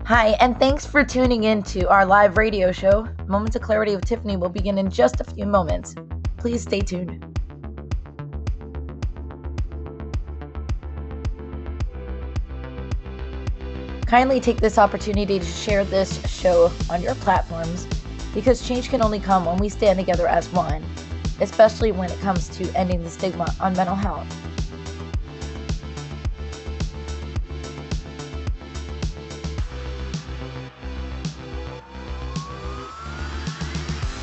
Hi, and thanks for tuning in to our live radio show. Moments of Clarity with Tiffany will begin in just a few moments. Please stay tuned. Kindly take this opportunity to share this show on your platforms because change can only come when we stand together as one, especially when it comes to ending the stigma on mental health.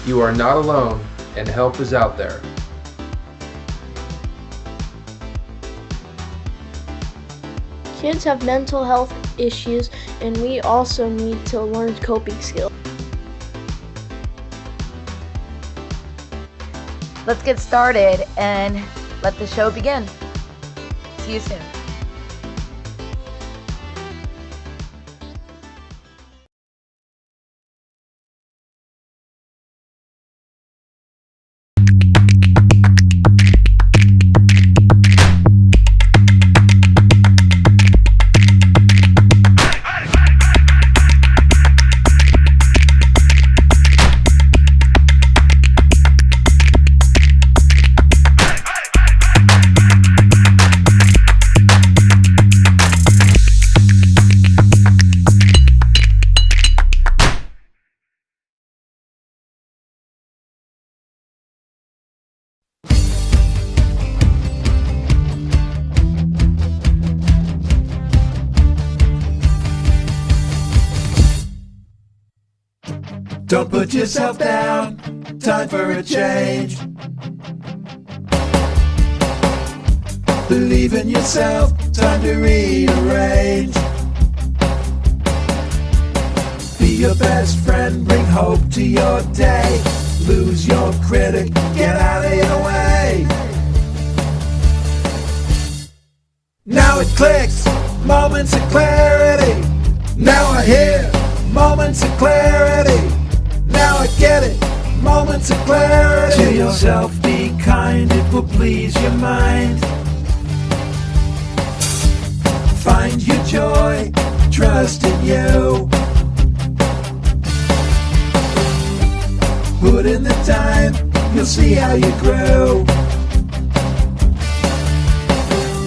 You are not alone, and help is out there. Kids have mental health issues, and we also need to learn coping skills. Let's get started and let the show begin. See you soon. Don't put yourself down, time for a change. Believe in yourself, time to rearrange. Be your best friend, bring hope to your day. Lose your critic, get out of your way. Now it clicks, moments of clarity. Now I hear moments of clarity. Now I get it, moments of clarity. To yourself be kind, it will please your mind. Find your joy, trust in you. Put in the time, you'll see how you grow.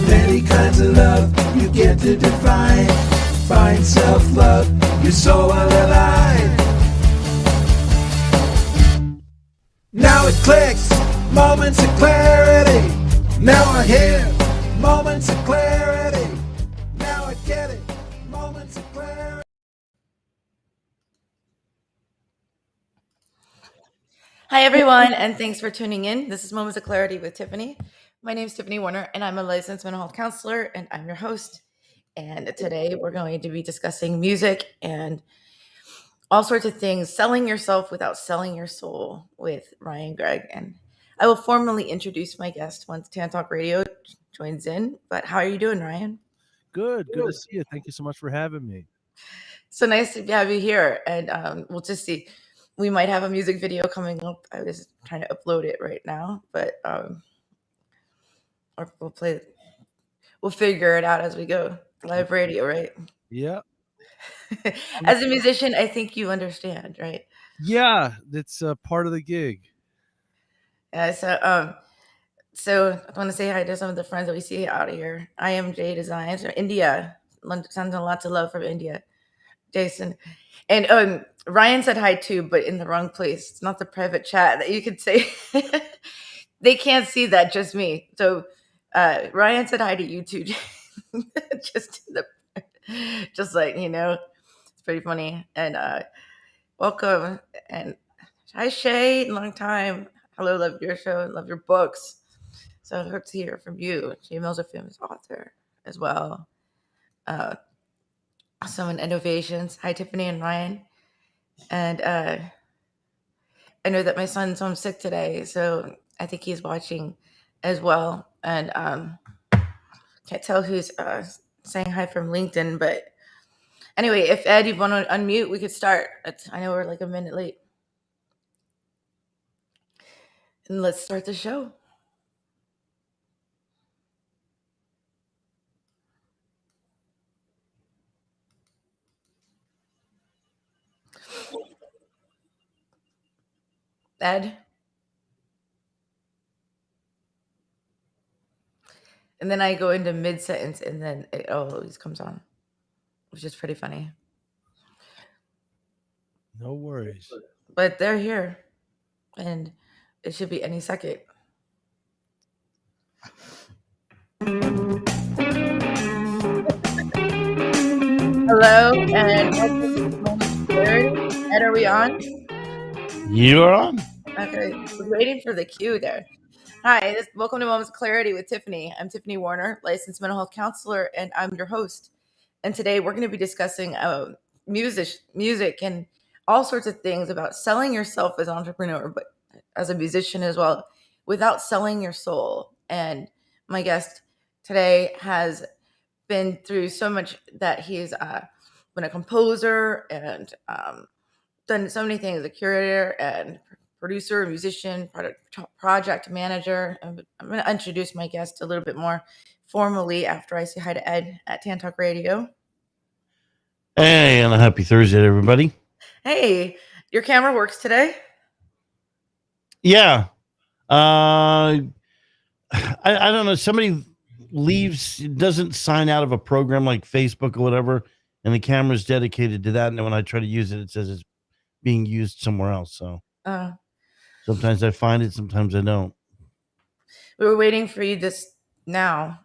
Many kinds of love you get to define. Find self-love, your soul will align. Now it clicks, moments of clarity. Now I hear moments of clarity. Now I get it, moments of clarity. Hi, everyone, and thanks for tuning in. This is Moments of Clarity with Tiffany. My name is Tiffany Warner, and I'm a licensed mental health counselor, and I'm your host. And today we're going to be discussing music and all sorts of things, selling yourself without selling your soul with Ryan Gregg. And I will formally introduce my guest once Tan Talk Radio joins in. But how are you doing, Ryan? Good to see you. Thank you so much for having me. So nice to have you here. And we'll just see. We might have a music video coming up. I was trying to upload it right now, but or we'll figure it out as we go. Live radio, right? Yeah. As a musician, I think you understand, right? Yeah, that's part of the gig. Yeah. So I want to say hi to some of the friends that we see out here. IMJ Designs from India. Sending lots of love from India. Jason. And Ryan said hi too, but in the wrong place. It's not the private chat that you could say. They can't see that, just me. So Ryan said hi to you too. Just like, it's pretty funny. And welcome. And hi Shay, long time. Hello, love your show, love your books. So I hope to hear from you. She Mills, a famous author as well. Some in innovations. Hi Tiffany and Ryan. And I know that my son's homesick today, so I think he's watching as well. And can't tell who's saying hi from LinkedIn, but anyway, if Ed, you want to unmute, we could start. I know we're like a minute late. And let's start the show. Ed. And then I go into mid sentence and then it always comes on, which is pretty funny. No worries. But they're here and it should be any second. Hello and welcome to Moments of Clarity. Ed, are we on? You're on. Okay, we're waiting for the cue there. Hi, welcome to Moments of Clarity with Tiffany. I'm Tiffany Warner, licensed mental health counselor, and I'm your host. And today we're going to be discussing music and all sorts of things about selling yourself as an entrepreneur, but as a musician as well, without selling your soul. And my guest today has been through so much that he's been a composer and done so many things, a curator and producer, musician, project manager. I'm going to introduce my guest a little bit more formally after I say hi to Ed at Tan Talk Radio. Hey, and a happy Thursday, everybody. Hey, your camera works today? Yeah. I don't know. Somebody leaves, doesn't sign out of a program like Facebook or whatever, and the camera's dedicated to that. And then when I try to use it, it says it's being used somewhere else. So sometimes I find it, sometimes I don't. We were waiting for you just now.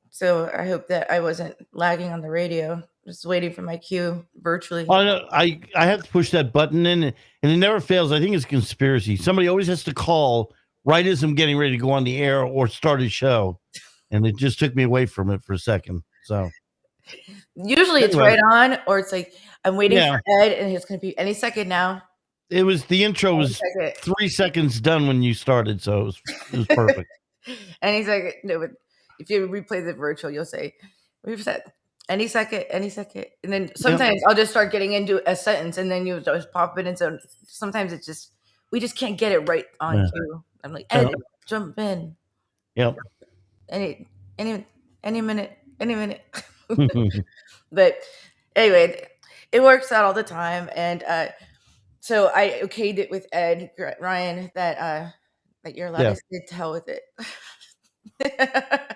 So I hope that I wasn't lagging on the radio. Just waiting for my cue virtually. I have to push that button in, and it never fails. I think it's a conspiracy. Somebody always has to call right as I'm getting ready to go on the air or start a show, and it just took me away from it for a second. So usually it's right on, or it's like I'm waiting for Ed, and it's going to be any second now. It was the intro was 3 seconds done when you started, so it was perfect. And he's like, no, if you replay the virtual, you'll say, we've said any second, and then sometimes I'll just start getting into a sentence, and then you just pop it in. So sometimes it's just we just can't get it right on cue. I'm like, Ed, jump in. Yep. Any minute. But anyway, it works out all the time, and so I okayed it with Ed Ryan that you're allowed to say to hell with it.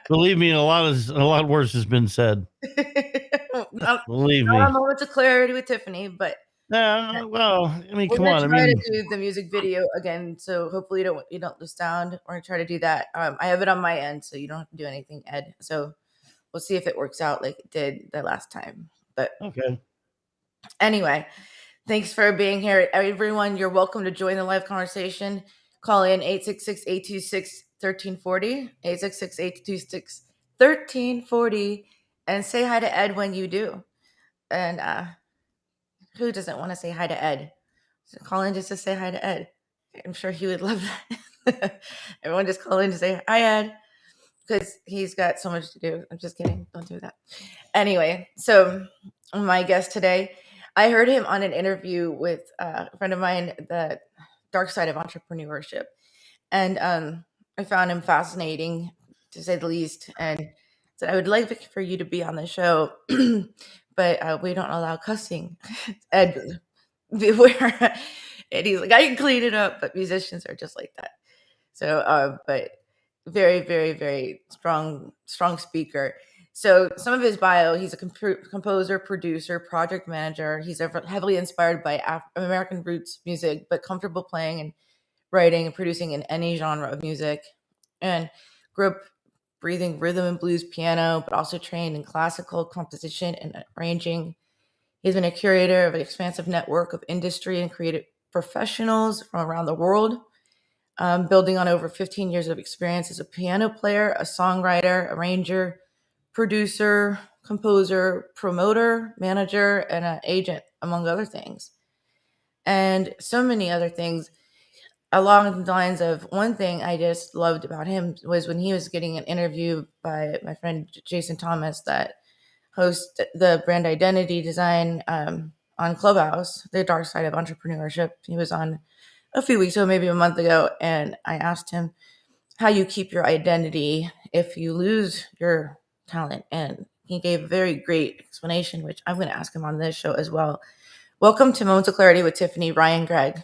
Believe me, a lot worse has been said. Believe me. Not a moment of clarity with Tiffany, but well, I mean, come on. Try to do the music video again, so hopefully you don't lose sound. We're gonna try to do that. I have it on my end, so you don't have to do anything, Ed. So we'll see if it works out like it did the last time. But okay. Anyway, thanks for being here, everyone. You're welcome to join the live conversation. Call in 866-826-1340, 866-826-1340, and say hi to Ed when you do. And who doesn't want to say hi to Ed? So call in just to say hi to Ed. I'm sure he would love that. Everyone just call in to say hi, Ed, because he's got so much to do. I'm just kidding. Don't do that. Anyway, so my guest today, I heard him on an interview with a friend of mine, The Dark Side of Entrepreneurship. And I found him fascinating, to say the least. And said, I would like for you to be on the show, but we don't allow cussing. Ed, beware. And he's like, I can clean it up, but musicians are just like that. So, but very, very, very strong speaker. So some of his bio, he's a composer, producer, project manager. He's heavily inspired by American roots music, but comfortable playing and writing and producing in any genre of music. And grew up breathing rhythm and blues piano, but also trained in classical composition and arranging. He's been a curator of an expansive network of industry and creative professionals from around the world, building on over 15 years of experience as a piano player, a songwriter, arranger, producer, composer, promoter, manager, and an agent, among other things. And so many other things. Along the lines of one thing I just loved about him was when he was getting an interview by my friend Jason Thomas that hosts the brand identity design on Clubhouse, The Dark Side of Entrepreneurship. He was on a few weeks ago, maybe a month ago, and I asked him how you keep your identity if you lose your talent. And he gave a very great explanation, which I'm going to ask him on this show as well, Welcome to Moments of Clarity with Tiffany, Ryan, Gregg.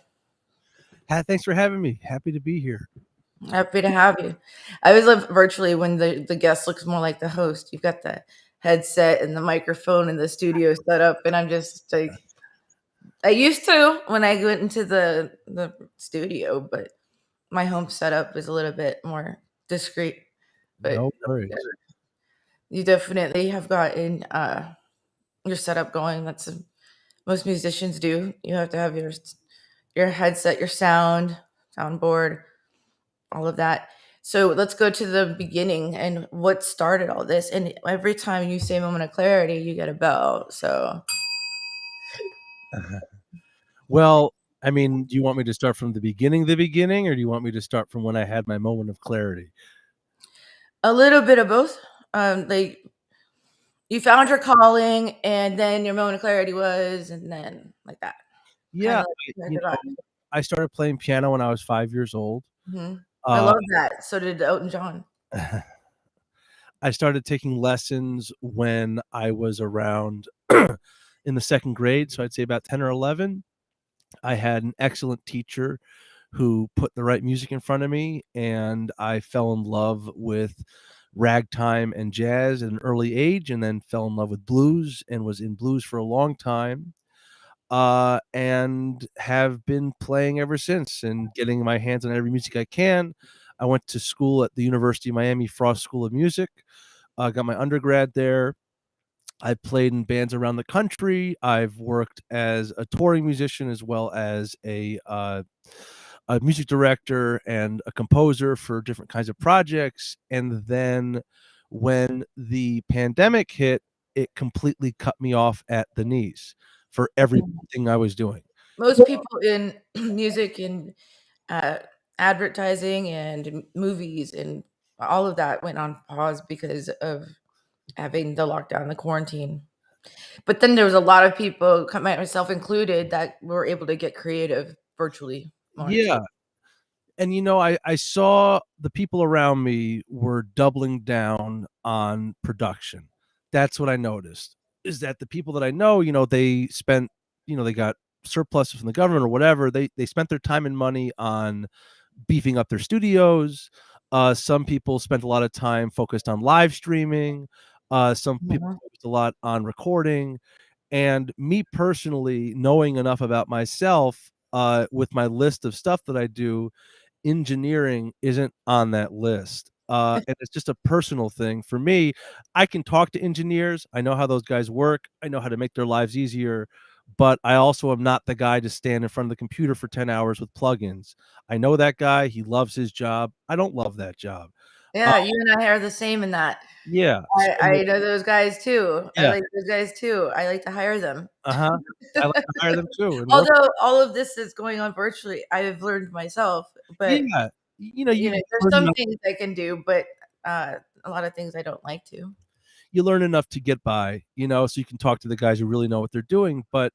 Thanks for having me. Happy to be here. Happy to have you. I always love virtually when the guest looks more like the host. You've got the headset and the microphone and the studio set up, and I'm just like, I used to when I went into the studio, but my home setup is a little bit more discreet. But No worries. you definitely have gotten your setup going. That's most musicians do. You have to have your headset, your soundboard, all of that. So let's go to the beginning and what started all this. And every time you say moment of clarity, you get a bell. So Well, I mean, do you want me to start from the beginning, or do you want me to start from when I had my moment of clarity? a little bit of both. Like you found your calling, and then your moment of clarity was, and then like that. Kind Yeah, of like I started playing piano when I was 5 years old. I Uh, love that. So did Elton John. I started taking lessons when I was around in the second grade, so I'd say about 10 or 11. I had an excellent teacher who put the right music in front of me, and I fell in love with ragtime and jazz at an early age, and then fell in love with blues and was in blues for a long time, and have been playing ever since and getting my hands on every music I can. I went to school at the University of Miami Frost School of Music, got my undergrad there. I played in bands around the country. I've worked as a touring musician as well as a music director and a composer for different kinds of projects. And then when the pandemic hit, it completely cut me off at the knees for everything I was doing. Most people in music and uh, advertising and movies and all of that went on pause because of having the lockdown, the quarantine. But then there was a lot of people, myself included, that were able to get creative virtually more too. Yeah. And I saw the people around me were doubling down on production. That's what I noticed, is that the people that I know, they spent, they got surpluses from the government or whatever. They spent their time and money on beefing up their studios. Some people spent a lot of time focused on live streaming. Some people Mhm. focused a lot on recording. And me personally, knowing enough about myself, with my list of stuff that I do, engineering isn't on that list. And it's just a personal thing for me. I can talk to engineers. I know how those guys work. I know how to make their lives easier. But I also am not the guy to stand in front of the computer for 10 hours with plugins. I know that guy. He loves his job. I don't love that job. Uh, Yeah, you and I are the same in that. yeah. I So, know those guys too. I yeah. like those guys too. I like to hire them. Uh-huh. I like to hire them too and work. Although all of this is going on virtually, I've learned myself. But Yeah. You there's learn some enough, things I can do, but a lot of things I don't like to. you learn enough to get by, so you can talk to the guys who really know what they're doing. But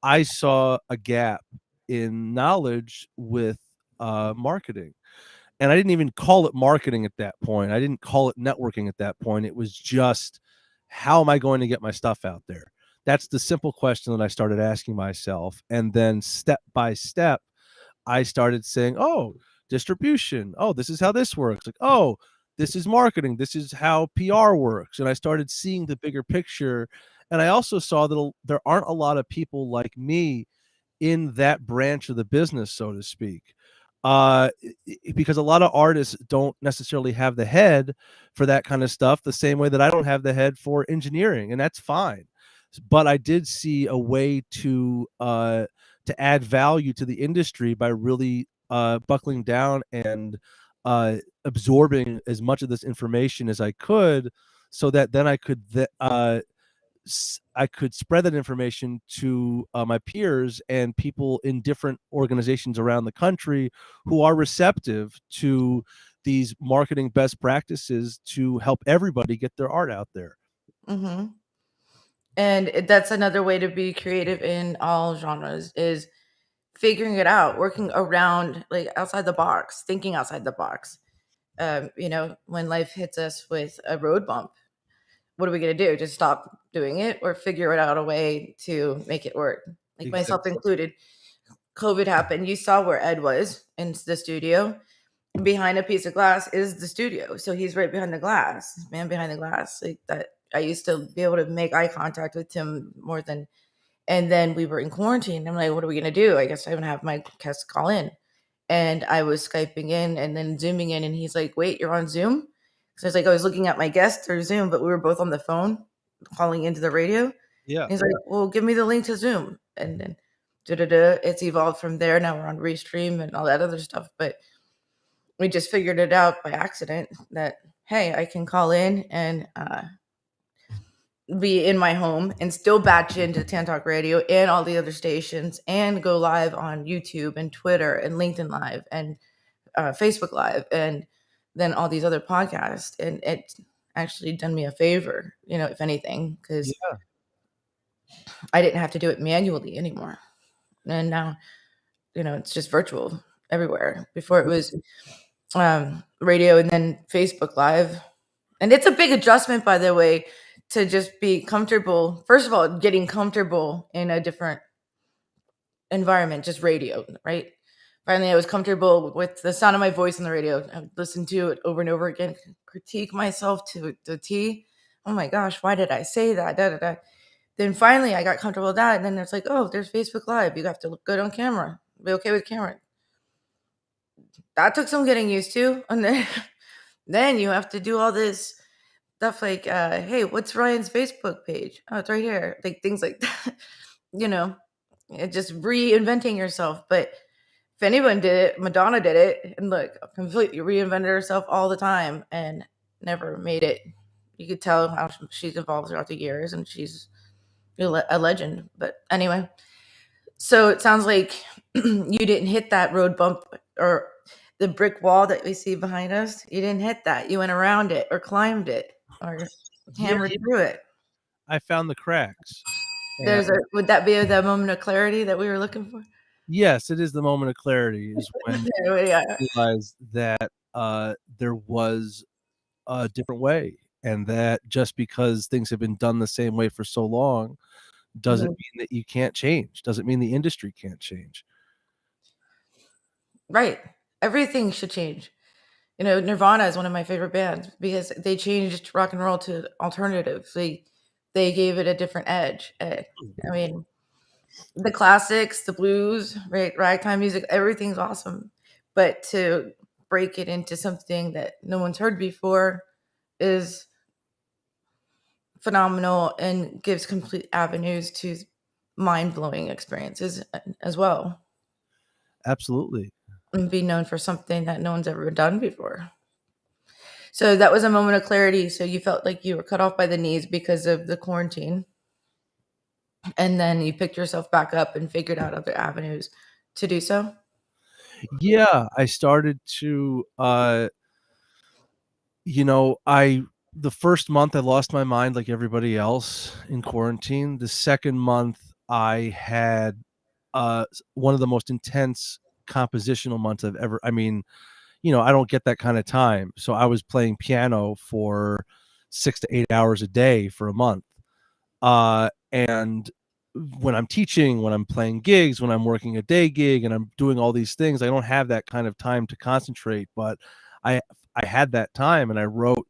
I saw a gap in knowledge with marketing. And I didn't even call it marketing at that point. I didn't call it networking at that point. It was just, how am I going to get my stuff out there? That's the simple question that I started asking myself. And then step by step, I started saying, oh, distribution. Oh, this is how this works. Like, oh, this is marketing. This is how PR works. And I started seeing the bigger picture. And I also saw that there aren't a lot of people like me in that branch of the business, so to speak. Because a lot of artists don't necessarily have the head for that kind of stuff, the same way that I don't have the head for engineering, and that's fine. But I did see a way to add value to the industry by really buckling down and absorbing as much of this information as I could, so that then I could spread that information to my peers and people in different organizations around the country who are receptive to these marketing best practices to help everybody get their art out there. Hmm. And that's another way to be creative in all genres is figuring it out, working around, like outside the box, thinking outside the box. When life hits us with a road bump, what are we going to do? Just stop doing it or figure it out a way to make it work? like myself included. COVID happened. You saw where Ed was in the studio. Behind a piece of glass is the studio. So he's right behind the glass, man behind the glass. Like that, I used to be able to make eye contact with him more than. And then we were in quarantine. I'm like, what are we gonna do? I guess I'm gonna have my guests call in. And I was Skyping in and then Zooming in, and he's like, "Wait, you're on Zoom?" So I was like, I was looking at my guest through Zoom, but we were both on the phone calling into the radio. Yeah. He's like, "Well, give me the link to Zoom," and then it's evolved from there. Now we're on Restream and all that other stuff, but we just figured it out by accident that hey, I can call in and be in my home and still batch into Tan Talk Radio and all the other stations and go live on YouTube and Twitter and LinkedIn Live and Facebook Live and then all these other podcasts. And it's actually done me a favor, if anything, because I didn't have to do it manually anymore. And now, it's just virtual everywhere. Before it was radio and then Facebook Live. And it's a big adjustment, by the way, to just be comfortable. First of all, getting comfortable in a different environment, just radio, right? Finally, I was comfortable with the sound of my voice on the radio. I would listen to it over and over again, critique myself to the T. Oh my gosh, why did I say that? Da, da, da. Then finally, I got comfortable with that. And then it's like, oh, there's Facebook Live. You have to look good on camera. Be okay with camera. That took some getting used to. And then you have to do all this stuff like, hey, what's Ryan's Facebook page? Oh, it's right here. Like things like that, just reinventing yourself. But if anyone did it, Madonna did it, and look, completely reinvented herself all the time and never made it. You could tell how she's evolved throughout the years, and she's a legend. But anyway, so it sounds like you didn't hit that road bump or the brick wall that we see behind us. You didn't hit that. You went around it or climbed it or hammered through it. I found the cracks. Would that be the moment of clarity that we were looking for? Yes, it is the moment of clarity is when Yeah. you realize that there was a different way, and that just because things have been done the same way for so long doesn't mean that you can't change, doesn't mean the industry can't change. Right. Everything should change. Nirvana is one of my favorite bands because they changed rock and roll to alternative. They gave it a different edge. I mean, the classics, the blues, right, ragtime music, everything's awesome. But to break it into something that no one's heard before is phenomenal and gives complete avenues to mind-blowing experiences as well. Absolutely. And be known for something that no one's ever done before. So that was a moment of clarity. So you felt like you were cut off by the knees because of the quarantine. And then you picked yourself back up and figured out other avenues to do so. Yeah, I started to the first month I lost my mind like everybody else in quarantine. The second month I had one of the most intense compositional months I've ever. I mean, I don't get that kind of time. So I was playing piano for 6 to 8 hours a day for a month. And when I'm teaching, when I'm playing gigs, when I'm working a day gig and I'm doing all these things, I don't have that kind of time to concentrate, but I had that time and I wrote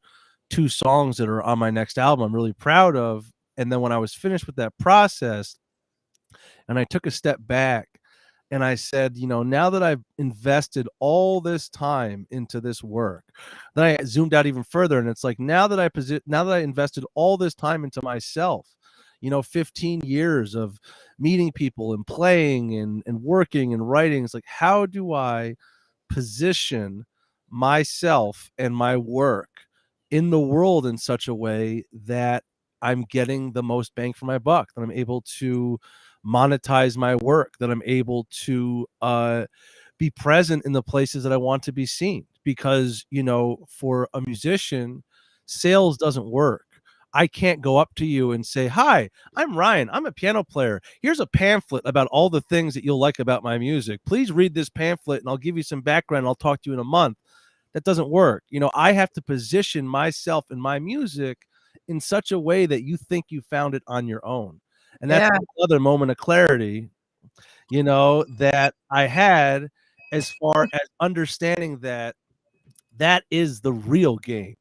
2 songs that are on my next album I'm really proud of. And then when I was finished with that process and I took a step back and I said, now that I've invested all this time into this work, then I zoomed out even further. And it's like, now that I invested all this time into myself, 15 years of meeting people and playing and working and writing. It's like, how do I position myself and my work in the world in such a way that I'm getting the most bang for my buck, that I'm able to monetize my work, that I'm able to be present in the places that I want to be seen? Because, for a musician, sales doesn't work. I can't go up to you and say, "Hi, I'm Ryan. I'm a piano player. Here's a pamphlet about all the things that you'll like about my music. Please read this pamphlet and I'll give you some background. And I'll talk to you in a month." That doesn't work. I have to position myself and my music in such a way that you think you found it on your own. And that's another moment of clarity that I had, as far as understanding that is the real game,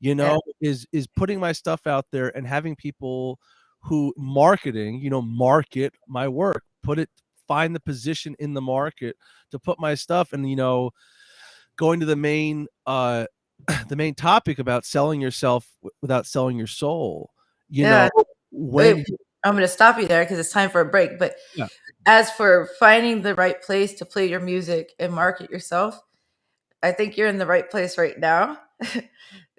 is putting my stuff out there and having people who marketing, market my work, find the position in the market to put my stuff. And, going to the main the main topic about selling yourself without selling your soul, Yeah. when Wait, I'm going to stop you there because it's time for a break. But Yeah. as for finding the right place to play your music and market yourself, I think you're in the right place right now.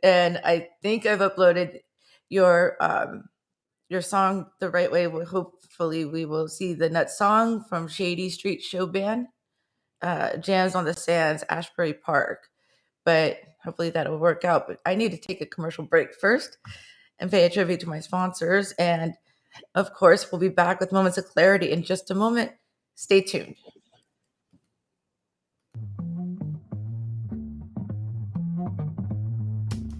And I think I've uploaded your song the right way. Hopefully we will see the Nut Song from Shady Street Show Band, Jams on the Sands, Ashbury Park. But hopefully that'll work out. But I need to take a commercial break first and pay a tribute to my sponsors. And of course, we'll be back with Moments of Clarity in just a moment. Stay tuned.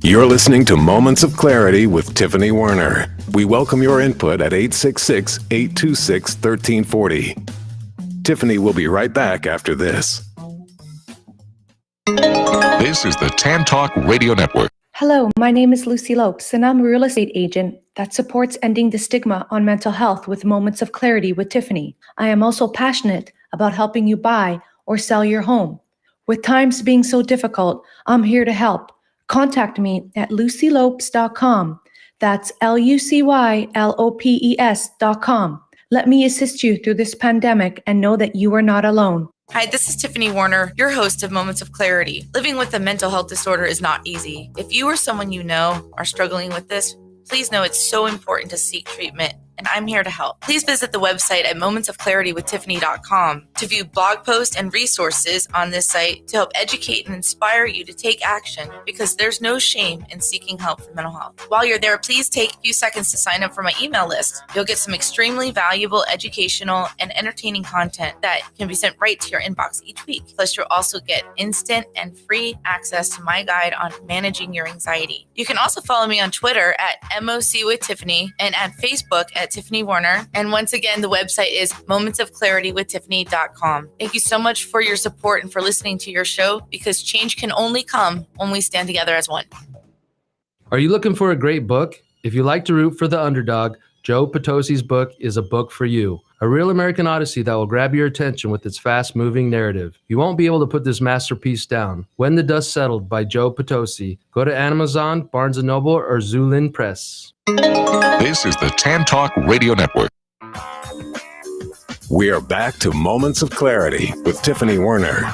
You're listening to Moments of Clarity with Tiffany Werner. We welcome your input at 866-826-1340. Tiffany will be right back after this. This is the Tan Talk Radio Network. Hello, my name is Lucy Lopes, and I'm a real estate agent that supports ending the stigma on mental health with Moments of Clarity with Tiffany. I am also passionate about helping you buy or sell your home. With times being so difficult, I'm here to help. Contact me at lucylopes.com. That's LUCYLOPES.com. Let me assist you through this pandemic and know that you are not alone. Hi, this is Tiffany Werner, your host of Moments of Clarity. Living with a mental health disorder is not easy. If you or someone you know are struggling with this, please know it's so important to seek treatment, and I'm here to help. Please visit the website at momentsofclaritywithtiffany.com to view blog posts and resources on this site to help educate and inspire you to take action, because there's no shame in seeking help for mental health. While you're there, please take a few seconds to sign up for my email list. You'll get some extremely valuable educational and entertaining content that can be sent right to your inbox each week. Plus, you'll also get instant and free access to my guide on managing your anxiety. You can also follow me on Twitter at mocwithtiffany and at Facebook at Tiffany Werner. And once again, the website is momentsofclaritywithtiffany.com. Thank you so much for your support and for listening to your show, because change can only come when we stand together as one. Are you looking for a great book? If you like to root for the underdog, Joe Potosi's book is a book for you. A real American Odyssey that will grab your attention with its fast-moving narrative. You won't be able to put this masterpiece down. When the Dust Settled by Joe Potosi. Go to Amazon, Barnes & Noble, or Zulin Press. This is the Tan Talk Radio Network. We are back to Moments of Clarity with Tiffany Werner.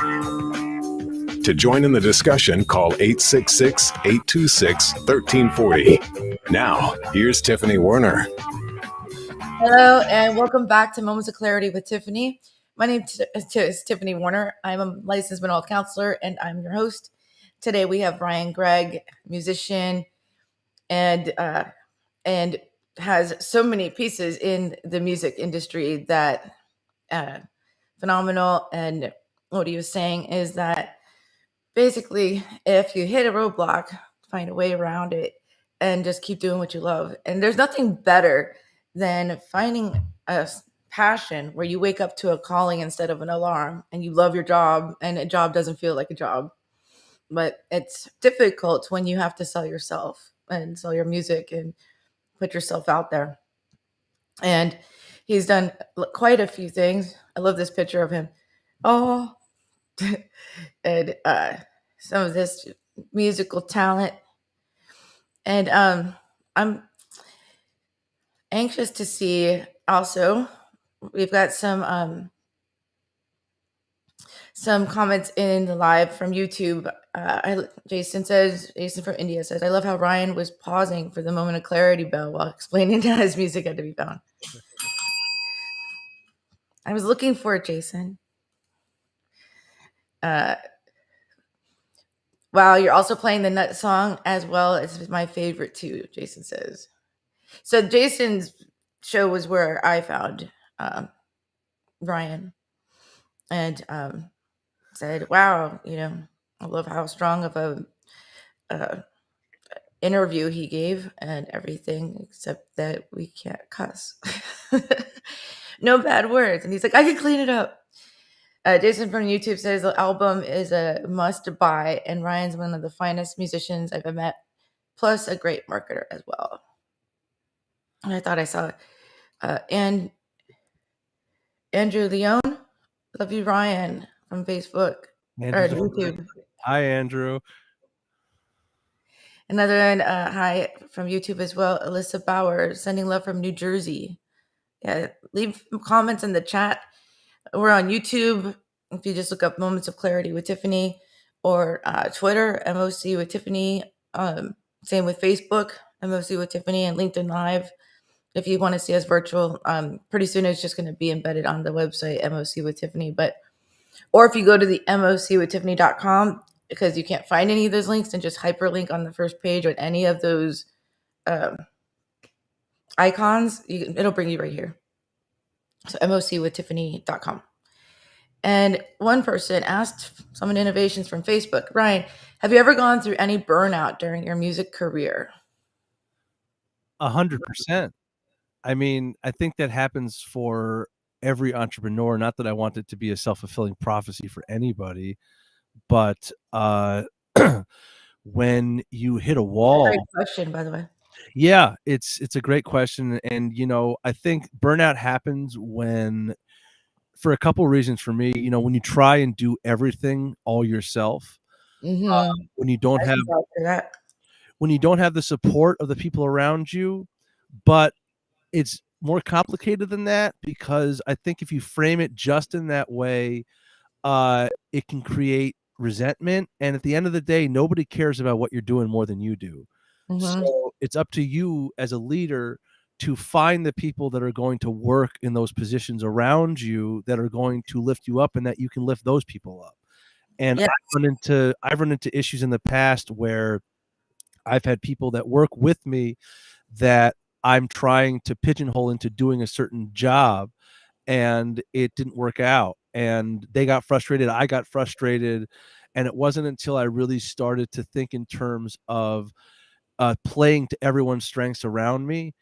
To join in the discussion, call 866-826-1340. Now, here's Tiffany Werner. Hello, and welcome back to Moments of Clarity with Tiffany. My name is Tiffany Werner. I'm a licensed mental health counselor, and I'm your host. Today we have Gregg, musician, and has so many pieces in the music industry that phenomenal. And what he was saying is that basically, if you hit a roadblock, find a way around it and just keep doing what you love. And there's nothing better than finding a passion where you wake up to a calling instead of an alarm, and you love your job, and a job doesn't feel like a job. But it's difficult when you have to sell yourself and sell your music and put yourself out there. And he's done quite a few things. I love this picture of him. Oh, and some of this musical talent. And I'm anxious to see also, we've got some comments in the live from YouTube. Jason from India says, I love how Ryan was pausing for the moment of clarity bell while explaining how his music had to be found. I was looking for it, Jason. Wow, you're also playing the Nut Song as well. It's my favorite too, Jason says. So Jason's show was where I found Ryan, and said, wow, I love how strong of a interview he gave and everything, except that we can't cuss. No bad words. And he's like, I can clean it up. Jason from YouTube says the album is a must buy, and Ryan's one of the finest musicians I've ever met, plus a great marketer as well. And I thought I saw and Andrew Leone, love you, Ryan from Facebook or YouTube. Hi, Andrew. Another one, hi from YouTube as well. Alyssa Bauer, sending love from New Jersey. Yeah, leave comments in the chat. We're on YouTube. If you just look up Moments of Clarity with Tiffany, or Twitter, MOC with Tiffany. Same with Facebook, MOC with Tiffany, and LinkedIn Live. If you want to see us virtual, pretty soon it's just going to be embedded on the website, MOC with Tiffany. Or if you go to the mocwithtiffany.com, because you can't find any of those links, and just hyperlink on the first page on any of those icons, it'll bring you right here. So mocwithtiffany.com. And one person asked Summon Innovations from Facebook, Ryan, have you ever gone through any burnout during your music career? 100%. I mean, I think that happens for every entrepreneur. Not that I want it to be a self-fulfilling prophecy for anybody, but when you hit a wall. Great question, by the way. Yeah, it's a great question. And, I think burnout happens for a couple of reasons for me, when you try and do everything all yourself, when you don't have the support of the people around you. But it's more complicated than that, because I think if you frame it just in that way, it can create resentment. And at the end of the day, nobody cares about what you're doing more than you do. So it's up to you as a leader to find the people that are going to work in those positions around you that are going to lift you up, and that you can lift those people up. And yes. I've run into issues in the past where I've had people that work with me that I'm trying to pigeonhole into doing a certain job, and it didn't work out, and they got frustrated. I got frustrated. And it wasn't until I really started to think in terms of playing to everyone's strengths around me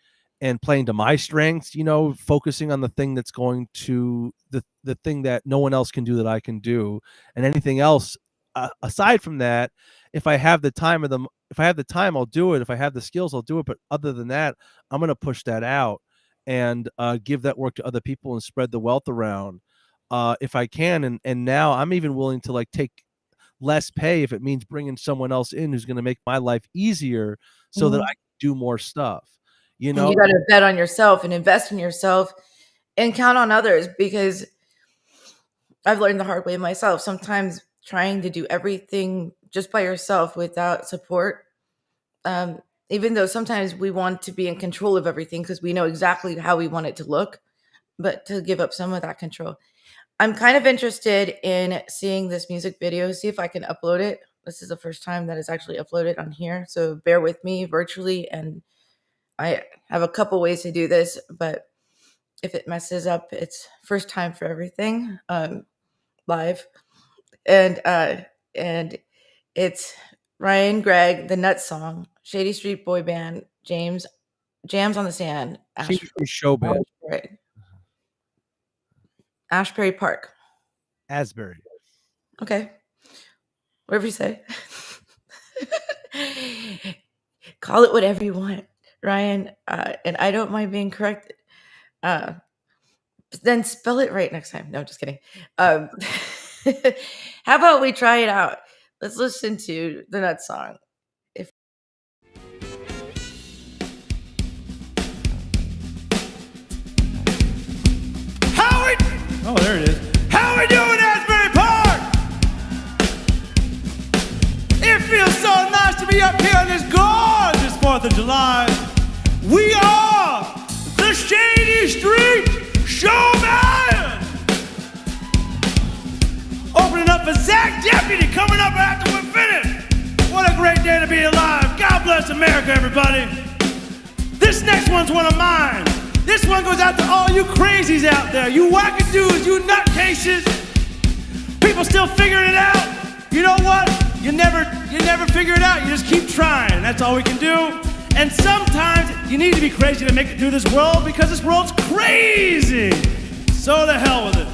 and playing to my strengths, focusing on the thing that's going to the thing that no one else can do that I can do, and anything else aside from that, if I have the time, I'll do it. If I have the skills, I'll do it. But other than that, I'm going to push that out and give that work to other people and spread the wealth around if I can. And now I'm even willing to take less pay if it means bringing someone else in who's going to make my life easier so that I can do more stuff. You got to bet on yourself and invest in yourself and count on others, because I've learned the hard way myself. Sometimes trying to do everything just by yourself without support, even though sometimes we want to be in control of everything because we know exactly how we want it to look, but to give up some of that control. I'm kind of interested in seeing this music video, see if I can upload it. This is the first time that it's actually uploaded on here, so bear with me virtually. And I have a couple ways to do this, but if it messes up, it's first time for everything live. And it's Ryan, Gregg, the Nut Song, Shady Street Boy Band, Jams on the Sand, Show Band. Ashbury Park. Asbury. Okay. Whatever you say. Call it whatever you want, Ryan. And I don't mind being corrected. Then spell it right next time. No, just kidding. How about we try it out? Let's listen to the Nut Song. Oh, there it is. How we doing, Asbury Park? It feels so nice to be up here on this gorgeous 4th of July. We are the Shady Street Showman. Opening up for Zach Deputy coming up after we're finished. What a great day to be alive. God bless America, everybody. This next one's one of mine. This one goes out to all you crazies out there, you wackadoos, you nutcases. People still figuring it out. You know what? You never figure it out. You just keep trying. That's all we can do. And sometimes you need to be crazy to make it through this world, because this world's crazy. So to hell with it.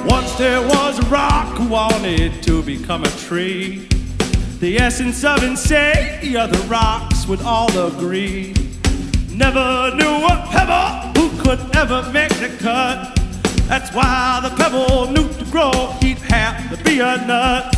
Once there was a rock who wanted to become a tree. The essence of insane, the other rocks would all agree. Never knew a pebble who could ever make the cut. That's why the pebble knew to grow, he'd have to be a nut.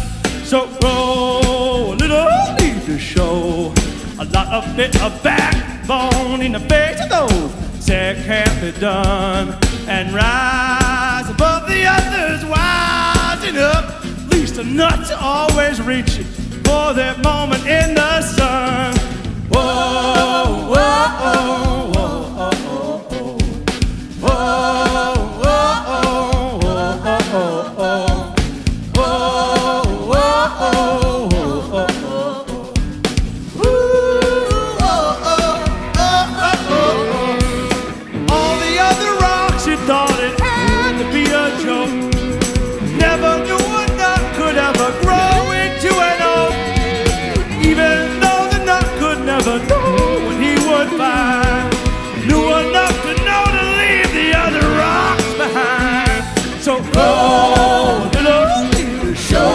So grow a little, need to show a lot of bit of backbone in the face of those that can't be done. And rise above the others, rising up. At least the nuts are always reaching for that moment in the sun. Whoa, whoa, whoa, whoa, whoa, whoa, whoa, whoa, whoa, whoa, all the other rocks you thought it had to be a joke. Never knew a nut could ever grow into an oak. Even though the nut could never know what he would find. Knew enough to know to leave the other rocks behind. So grow a little, to show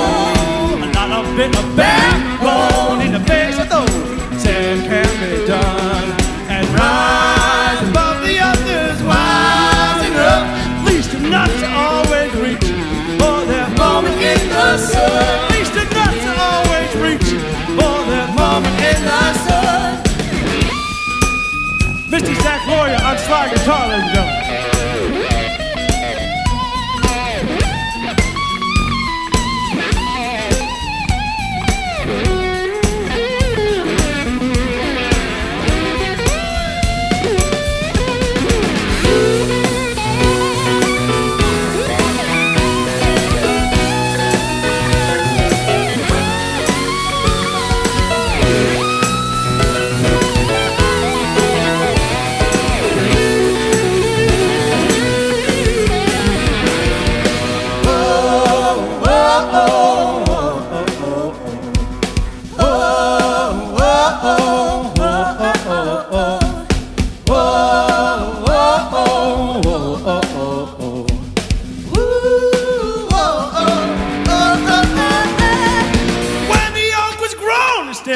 a lot of bit of backbone in the face of those that can't be done. And rise above the others, rising up. At least the nuts are always reaching for their moment in the sun. At least the nuts are always reaching for their moment in the sun. Mr. Zach Lawyer on slide guitar, ladies and gentlemen.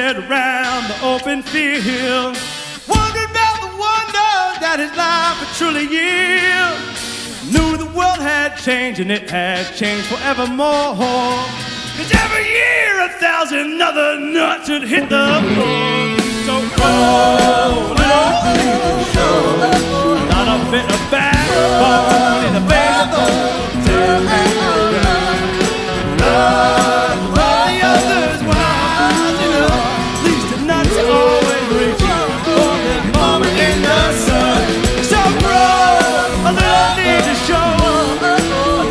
Around the open field, wondered about the wonder that his life would truly yield. Knew the world had changed and it had changed forevermore. 'Cause every year 1,000 other nuts would hit the floor. So grow, little show, not a bit of backbone in the face of those that can't be done. While the others rising up. Always reaching for that moment in the sun. So grow a little need to show a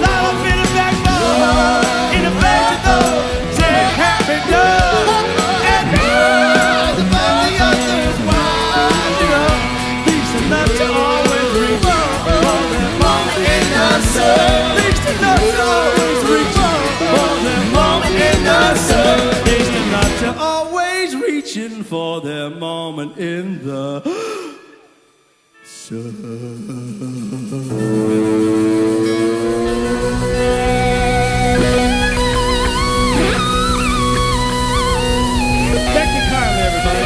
lot of bit of backbone in the face of those that can't be done. And rise above the others, rising up. These are nuts are always reaching for that moment in the sun. These are nuts are always reaching for that moment in the sun. These are nuts are always reaching for their moment in the sun. Thank you kindly, everybody.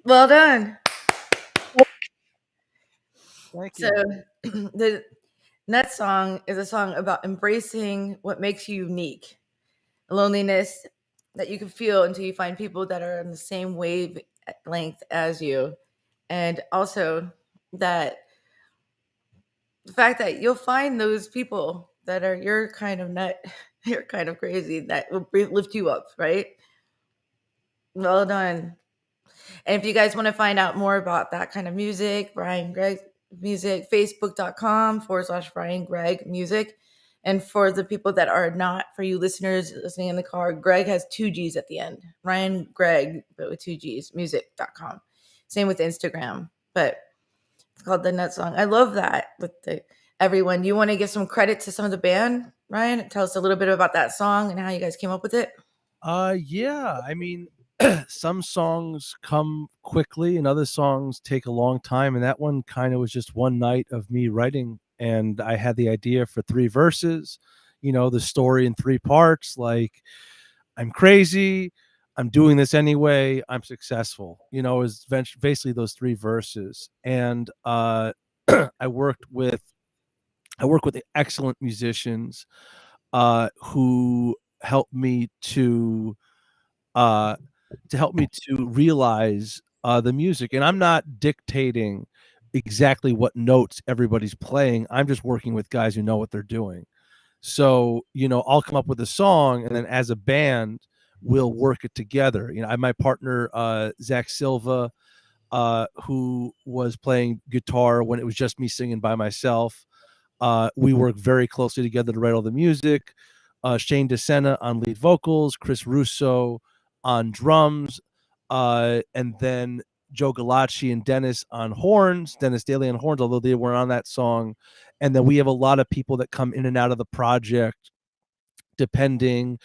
Well done. Thank you. So the next song is a song about embracing what makes you unique. Loneliness that you can feel until you find people that are on the same wavelength as you. And also that the fact that you'll find those people that are your kind of nut, you're kind of crazy, that will lift you up, right? Well done. And if you guys want to find out more about that kind of music, Brian Gregg music, facebook.com/Brian Gregg music. And for the people that are not, for you listeners listening in the car, Gregg has 2 G's at the end. Ryan Gregg, but with 2 G's, music.com. Same with Instagram, but it's called The Nut Song. I love that with everyone. You want to give some credit to some of the band, Ryan? Tell us a little bit about that song and how you guys came up with it. Yeah. I mean, some songs come quickly and other songs take a long time. And that one kind of was just one night of me writing. And I had the idea for 3 verses, the story in 3 parts, like I'm crazy, I'm doing this anyway, I'm successful, is basically those 3 verses. And I work with excellent musicians who helped me to realize the music. And I'm not dictating exactly what notes everybody's playing. I'm just working with guys who know what they're doing. So, I'll come up with a song, and then as a band, we'll work it together. I have my partner, Zach Silva, who was playing guitar when it was just me singing by myself. We work very closely together to write all the music. Shane DeSena on lead vocals, Chris Russo on drums, and then Joe Galacci and Dennis Daly on horns, although they weren't on that song. And then we have a lot of people that come in and out of the project depending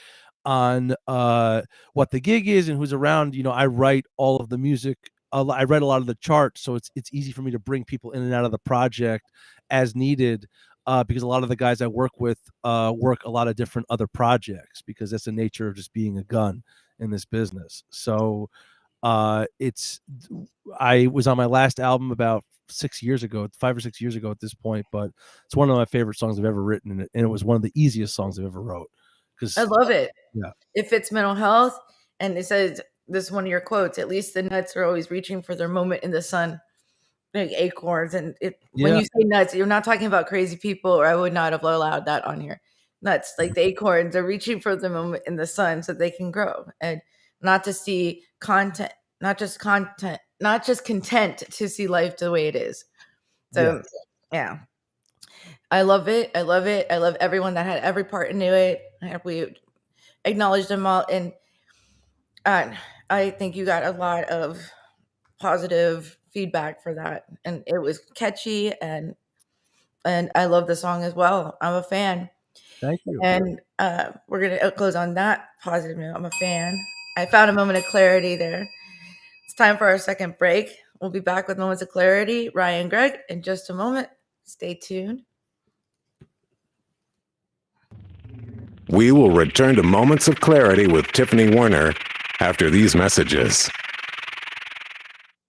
on what the gig is and who's around. I write all of the music. I write a lot of the charts, so it's easy for me to bring people in and out of the project as needed, because a lot of the guys I work with work a lot of different other projects, because that's the nature of just being a gun in this business. So I was on my last album about 6 years ago, 5 or 6 years ago at this point, but it's one of my favorite songs I've ever written, and it was one of the easiest songs I've ever wrote. I love it. Yeah. It fits mental health, and it says, this is one of your quotes, at least the nuts are always reaching for their moment in the sun, like acorns. And when you say nuts, you're not talking about crazy people, or I would not have allowed that on here. Nuts, like the acorns, are reaching for the moment in the sun so they can grow, and not to see content, not just content to see life the way it is. So yeah. I love it. I love it. I love everyone that had every part into it. We acknowledged them all, and I think you got a lot of positive feedback for that, and it was catchy, and I love the song as well. I'm a fan. Thank you. And we're gonna close on that positive note. I'm a fan. I found a moment of clarity there. It's time for our second break. We'll be back with Moments of Clarity, Ryan Gregg, in just a moment. Stay tuned. We will return to Moments of Clarity with Tiffany Warner after these messages.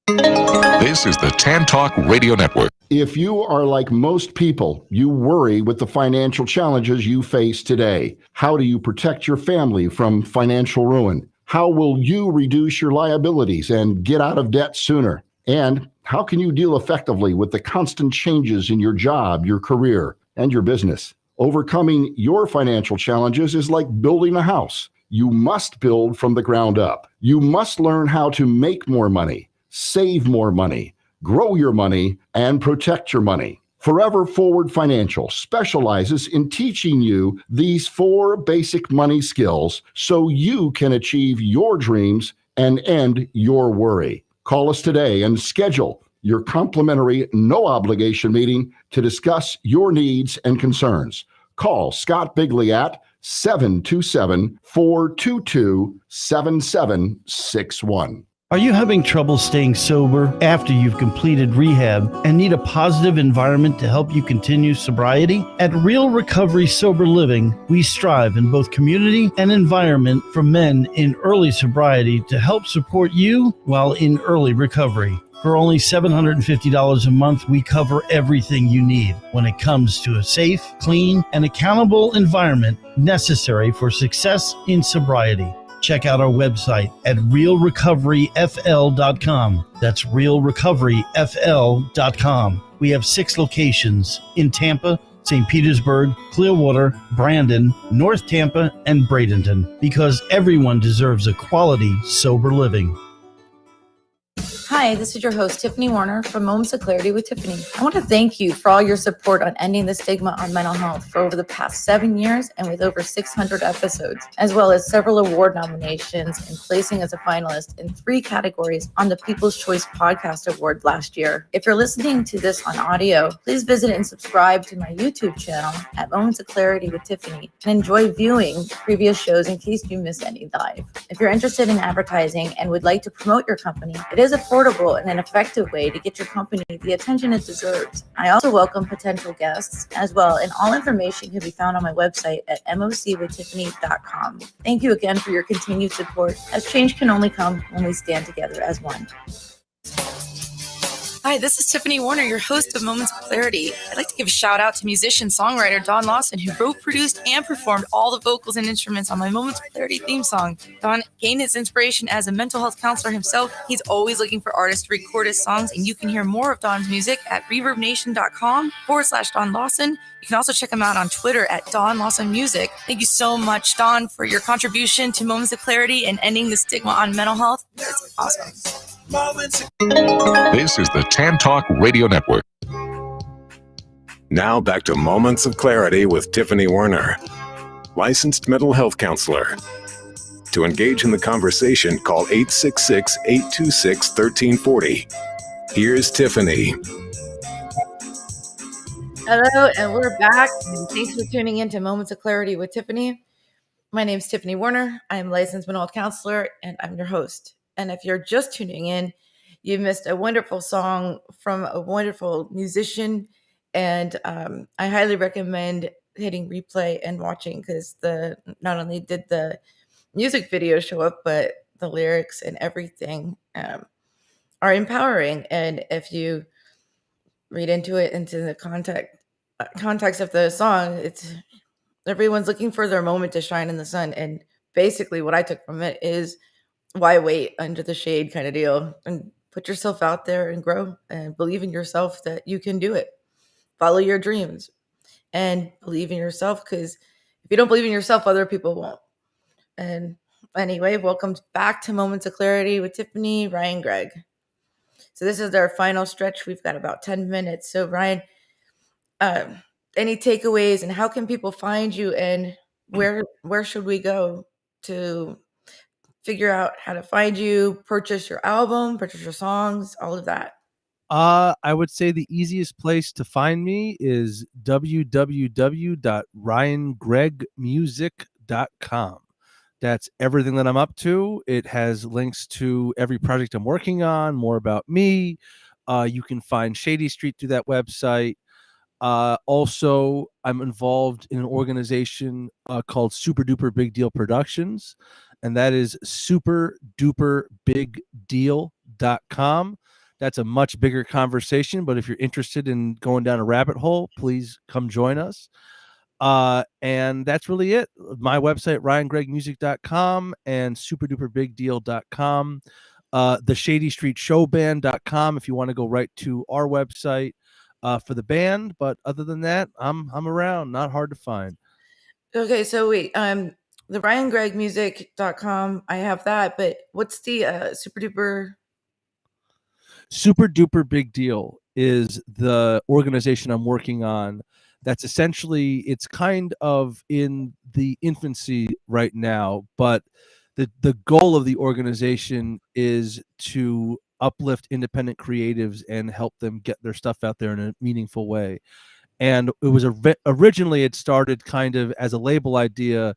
This is the Tan Talk Radio Network. If you are like most people, you worry with the financial challenges you face today. How do you protect your family from financial ruin? How will you reduce your liabilities and get out of debt sooner? And how can you deal effectively with the constant changes in your job, your career, and your business? Overcoming your financial challenges is like building a house. You must build from the ground up. You must learn how to make more money, save more money, grow your money, and protect your money. Forever Forward Financial specializes in teaching you these 4 basic money skills so you can achieve your dreams and end your worry. Call us today and schedule your complimentary, no-obligation meeting to discuss your needs and concerns. Call Scott Bigley at 727-422-7761. Are you having trouble staying sober after you've completed rehab and need a positive environment to help you continue sobriety? At Real Recovery Sober Living, we strive in both community and environment for men in early sobriety to help support you while in early recovery. For only $750 a month, we cover everything you need when it comes to a safe, clean, and accountable environment necessary for success in sobriety. Check out our website at realrecoveryfl.com. That's realrecoveryfl.com. We have 6 locations in Tampa, St. Petersburg, Clearwater, Brandon, North Tampa, and Bradenton, because everyone deserves a quality, sober living. Hi, Hi, this is your host, Tiffany Warner from Moments of Clarity with Tiffany. I want to thank you for all your support on ending the stigma on mental health for over the past 7 years and with over 600 episodes, as well as several award nominations and placing as a finalist in 3 categories on the People's Choice Podcast Award last year. If you're listening to this on audio, please visit and subscribe to my YouTube channel at Moments of Clarity with Tiffany and enjoy viewing previous shows in case you missed any live. If you're interested in advertising and would like to promote your company, it is affordable and an effective way to get your company the attention it deserves. I also welcome potential guests as well, and all information can be found on my website at mocwithtiffany.com. Thank you again for your continued support, as change can only come when we stand together as one. Hi, this is Tiffany Warner, your host of Moments of Clarity. I'd like to give a shout out to musician-songwriter Don Lawson, who wrote, produced, and performed all the vocals and instruments on my Moments of Clarity theme song. Don gained his inspiration as a mental health counselor himself. He's always looking for artists to record his songs, and you can hear more of Don's music at reverbnation.com/Don Lawson. You can also check him out on Twitter at Don Lawson Music. Thank you so much, Don, for your contribution to Moments of Clarity and ending the stigma on mental health. It's awesome. This is the Tan Talk Radio Network. Now back to Moments of Clarity with Tiffany Warner, licensed mental health counselor. To engage in the conversation, call 866-826-1340. Here's Tiffany. Hello, and we're back. And thanks for tuning in to Moments of Clarity with Tiffany. My name is Tiffany Warner. I am a licensed mental health counselor, and I'm your host. And if you're just tuning in, you missed a wonderful song from a wonderful musician. And I highly recommend hitting replay and watching, because not only did the music video show up, but the lyrics and everything are empowering. And if you read into it, into the context of the song, it's everyone's looking for their moment to shine in the sun. And basically what I took from it is, why wait under the shade kind of deal, and put yourself out there and grow and believe in yourself that you can do it. Follow your dreams and believe in yourself, because if you don't believe in yourself, other people won't. And anyway, welcome back to Moments of Clarity with Tiffany, Ryan, Gregg. So this is our final stretch. We've got about 10 minutes. So Ryan, any takeaways, and how can people find you, and where should we go to figure out how to find you, purchase your album, purchase your songs, all of that? I would say the easiest place to find me is www.ryangreggmusic.com. That's everything that I'm up to. It has links to every project I'm working on, more about me. You can find Shady Street through that website. Also, I'm involved in an organization called Super Duper Big Deal Productions, and that is superduperbigdeal.com. That's a much bigger conversation, but if you're interested in going down a rabbit hole, please come join us. And that's really it. My website, ryangreggmusic.com, and superduperbigdeal.com. The Shady Street Showband.com if you want to go right to our website for the band. But other than that, I'm around, not hard to find. Okay, so wait, the ryangreggmusic.com, I have that, but what's the Super Duper Big Deal is the organization I'm working on. That's essentially, it's kind of in the infancy right now, but the goal of the organization is to uplift independent creatives and help them get their stuff out there in a meaningful way. And it was originally, it started kind of as a label idea,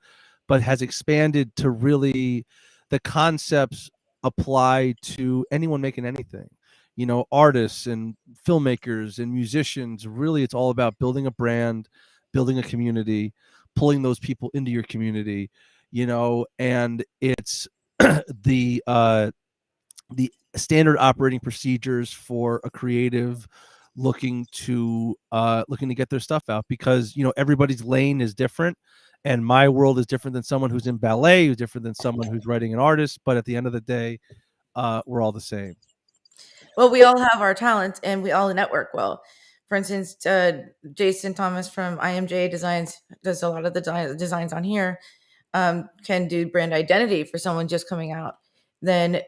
but has expanded to really, the concepts apply to anyone making anything. You know, artists and filmmakers and musicians. Really, it's all about building a brand, building a community, pulling those people into your community, you know, and it's the standard operating procedures for a creative looking to get their stuff out, because, you know, everybody's lane is different, and my world is different than someone who's in ballet, who's different than someone who's writing an artist, but at the end of the day, we're all the same. Well, we all have our talents, and we all network well. For instance, Jason Thomas from IMJ Designs does a lot of the designs on here, can do brand identity for someone just coming out. Then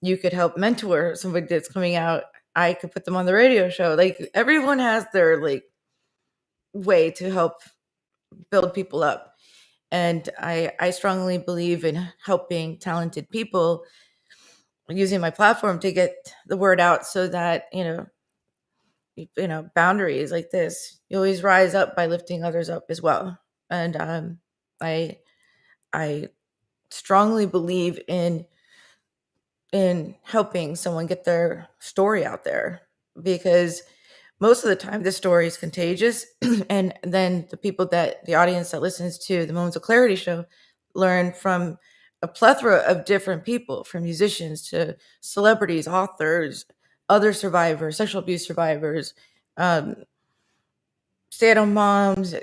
you could help mentor somebody that's coming out. I could put them on the radio show. Like, everyone has their like way to help build people up. And I strongly believe in helping talented people, using my platform to get the word out, so that, boundaries like this, you always rise up by lifting others up as well. And I strongly believe in helping someone get their story out there, because most of the time this story is contagious. And then the audience that listens to the Moments of Clarity show learn from a plethora of different people, from musicians to celebrities, authors, other survivors, sexual abuse survivors, stay-at-home moms,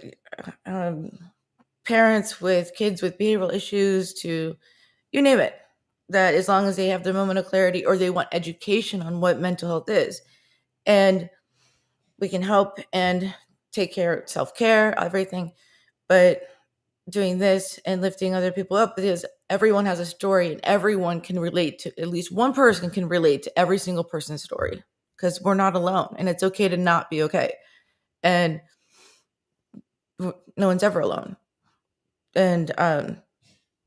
parents with kids with behavioral issues, to you name it, that as long as they have their moment of clarity or they want education on what mental health is, and we can help and take care of self-care, everything. But doing this and lifting other people up, because everyone has a story and everyone can relate to, at least one person can relate to every single person's story, because we're not alone, and it's okay to not be okay. And no one's ever alone. And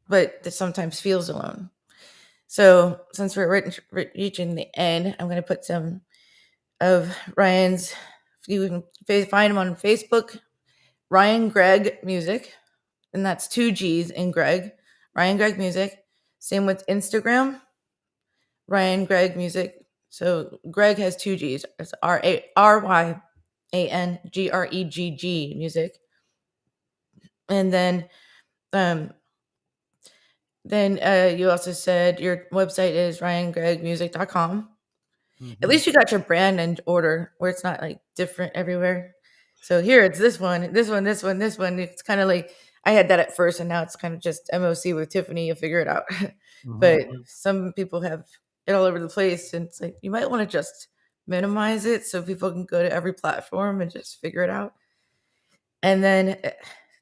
but it sometimes feels alone. So since we're reaching the end, I'm going to put some of Ryan's. You can find him on Facebook, Ryan Gregg Music, and that's 2 G's in Gregg. Ryan Gregg Music. Same with Instagram, Ryan Gregg Music. So Gregg has 2 G's. It's RyanGregg Music. And then you also said your website is ryangeggmusic.com. At least you got your brand in order, where it's not like different everywhere. So here it's this one. It's kind of like, I had that at first, and now it's kind of just MOC with Tiffany. You'll figure it out. But some people have it all over the place, and it's like, you might want to just minimize it so people can go to every platform and just figure it out. And then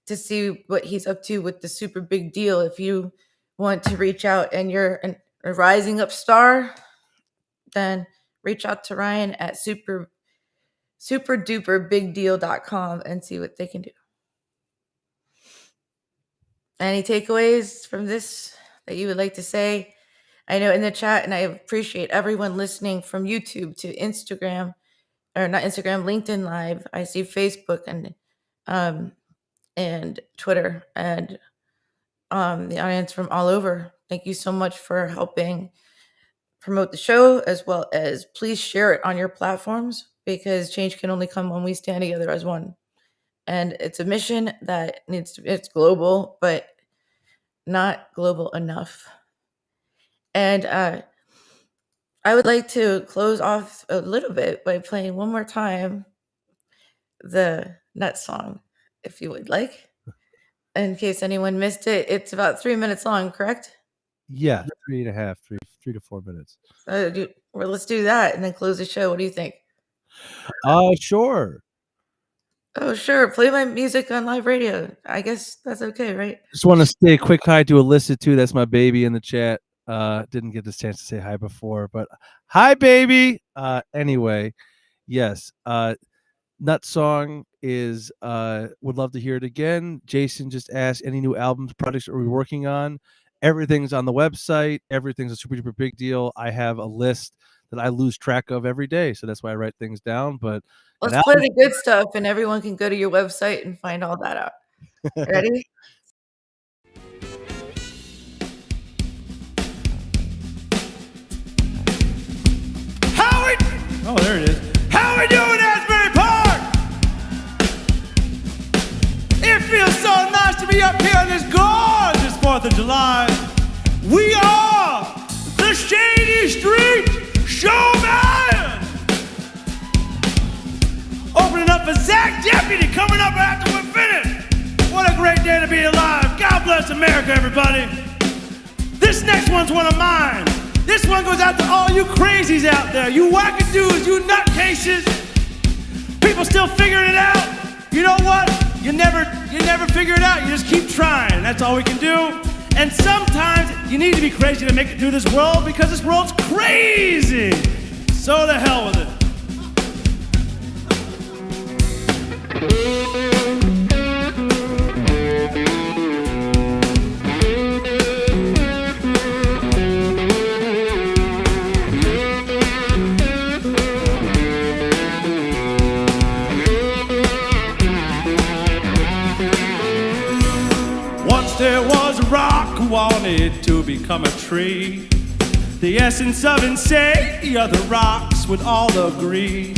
to see what he's up to with the super big deal, if you want to reach out and you're a rising up star, then reach out to Ryan at superduperbigdeal.com and see what they can do. Any takeaways from this that you would like to say? I know in the chat, and I appreciate everyone listening from YouTube to Instagram, or not Instagram, LinkedIn Live. I see Facebook and Twitter, and the audience from all over. Thank you so much for helping promote the show, as well as please share it on your platforms, because change can only come when we stand together as one. And it's a mission that it's global, but not global enough. And I would like to close off a little bit by playing one more time the Nut song, if you would like, in case anyone missed it. It's about 3 minutes long, correct? Yeah, 3.5, 3 to 4 minutes. Well, let's do that and then close the show. What do you think? Sure. Oh, sure. Play my music on live radio. I guess that's okay, right? Just want to say a quick hi to Alyssa too. That's my baby in the chat. Didn't get this chance to say hi before, but hi, baby. Anyway, yes. Nut song is would love to hear it again. Jason just asked, any new albums, projects are we working on? Everything's on the website. Everything's a super duper big deal. I have a list that I lose track of every day, so that's why I write things down. But let's play the good stuff, and everyone can go to your website and find all that out. Ready? Oh, there it is. How we doing, Asbury Park? It feels so nice to be up here on this gorgeous 4th of July. We are the Shady Street Showman. Opening up for Zach Deputy, coming up after we're finished. What a great day to be alive. God bless America, everybody. This next one's one of mine. This one goes out to all you crazies out there, you wackadoos, you nutcases. People still figuring it out. You know what? You never figure it out. You just keep trying. That's all we can do. And sometimes you need to be crazy to make it through this world because this world's crazy. So to hell with it. Once there was a rock who wanted to become a tree. The essence of insane, the other rocks would all agree.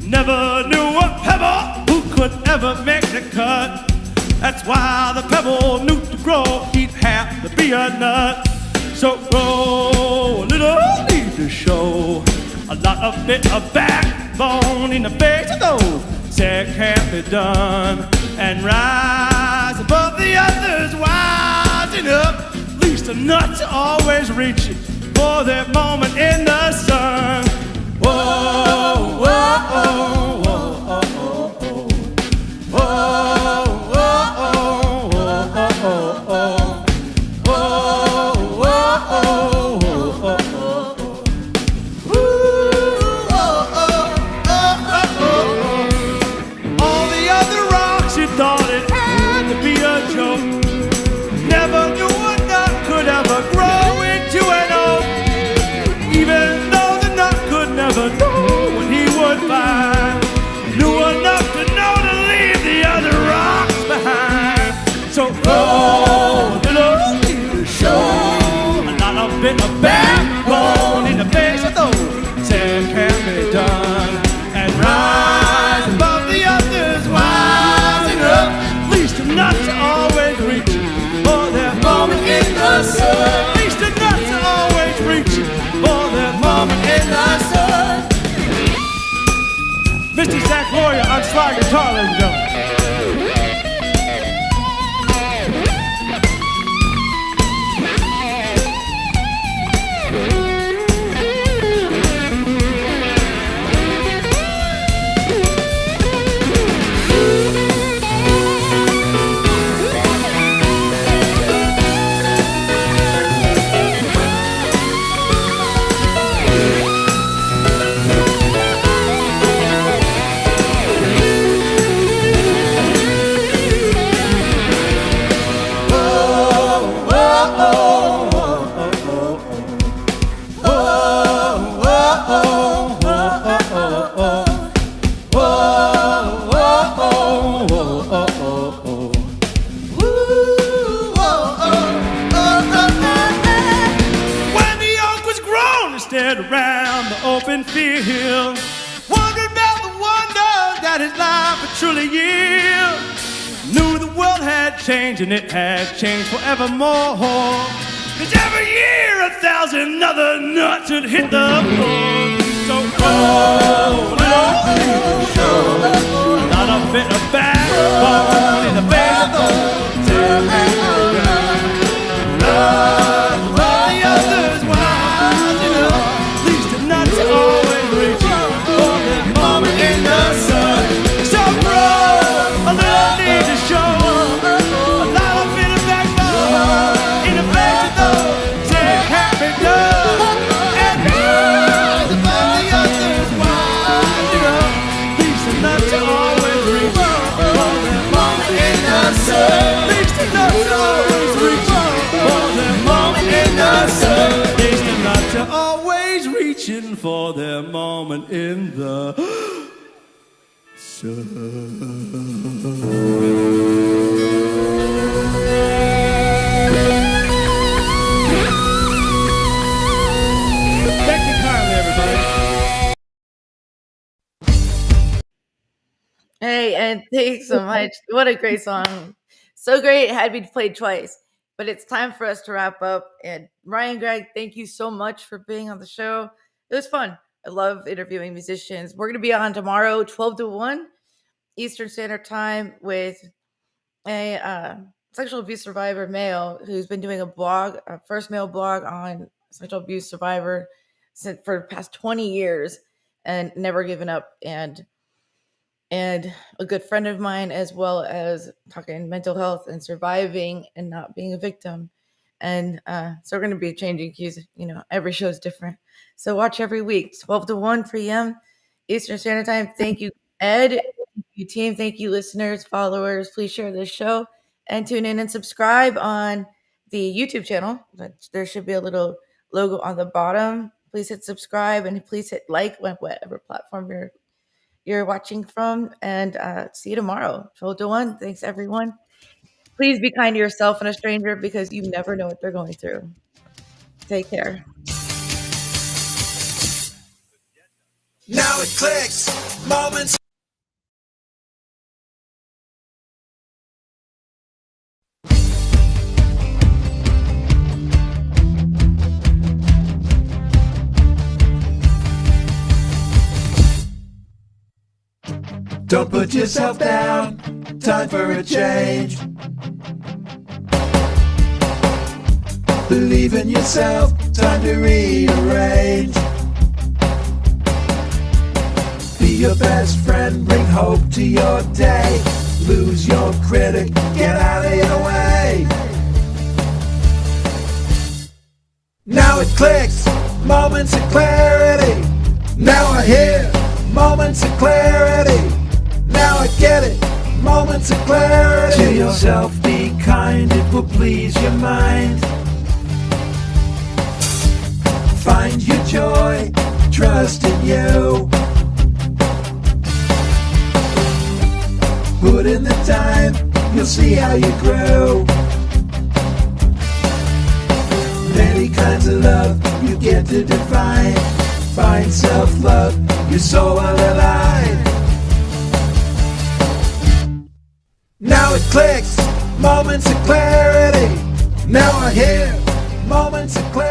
Never knew a pebble who could ever make the cut. That's why the pebble knew to grow, he'd have to be a nut. So grow a little, need to show a lot of bit of backbone in the face of those that can't be done. And rise above the others, rising up. At least the nuts are always reaching for that moment in the sun. Whoa, whoa, whoa, whoa, whoa, whoa. Whoa, whoa, whoa, whoa, whoa, whoa. Whoa, whoa, whoa, whoa, whoa. Ooh, oh, oh, oh, oh, oh. All the other rocks you thought it had to be a joke. Never knew a nut could ever grow into an oak. Even though the nut could never know what he would find. Knew enough to know to leave the other rocks behind. So grow a little, need to show a lot of bit of backbone in the face of those that can't be done. And rise above the others, rising up. At least the nuts are always reaching for that moment in the sun. At least the nuts are always reaching for that moment in the sun. Mr. Zach Lawyer on slide guitar, ladies and gentlemen. Around the open field, wondered about the wonders that his life would truly yield. Knew the world had changed and it had changed forevermore. 'Cause every year 1,000 other nuts would hit the floor. So cold, show a lot of bit of backbone in the face of those that can't be done. Love all the others rising up. Always reaching for that moment in the sun. So grow a little, need to show a lot of bit of backbone in the face of those that can't be done. And rise above the others, rising up. These nuts are always reaching for that moment in the sun. These nuts are always reaching for that moment in the sun. These nuts are always reaching for their moment in the sun. Thank you kindly, everybody. Hey, and thanks so much. What a great song. So great it had to be played twice. But it's time for us to wrap up. And Ryan, Gregg, thank you so much for being on the show. It was fun. I love interviewing musicians. We're going to be on tomorrow, 12 to 1 Eastern Standard Time with a sexual abuse survivor male who's been doing a first male blog on sexual abuse survivor for the past 20 years and never given up. And a good friend of mine, as well as talking mental health and surviving and not being a victim. And so we're going to be changing cues. Every show is different. So watch every week, 12 to 1 p.m. Eastern Standard Time. Thank you, Ed. Thank you, team. Thank you, listeners, followers. Please share this show and tune in and subscribe on the YouTube channel. There should be a little logo on the bottom. Please hit subscribe and please hit like whatever platform you're watching from. And see you tomorrow, 12 to 1. Thanks, everyone. Please be kind to yourself and a stranger because you never know what they're going through. Take care. Now it clicks. Moments. Don't put yourself down. Time for a change. Believe in yourself. Time to rearrange. Be your best friend. Bring hope to your day. Lose your critic. Get out of your way. Now it clicks. Moments of clarity. Now I hear moments of clarity. Now I get it, moments of clarity. To yourself be kind, it will please your mind. Find your joy, trust in you. Put in the time, you'll see how you grow. Many kinds of love you get to define. Find self-love, your soul will align. Now it clicks, moments of clarity. Now I hear moments of clarity.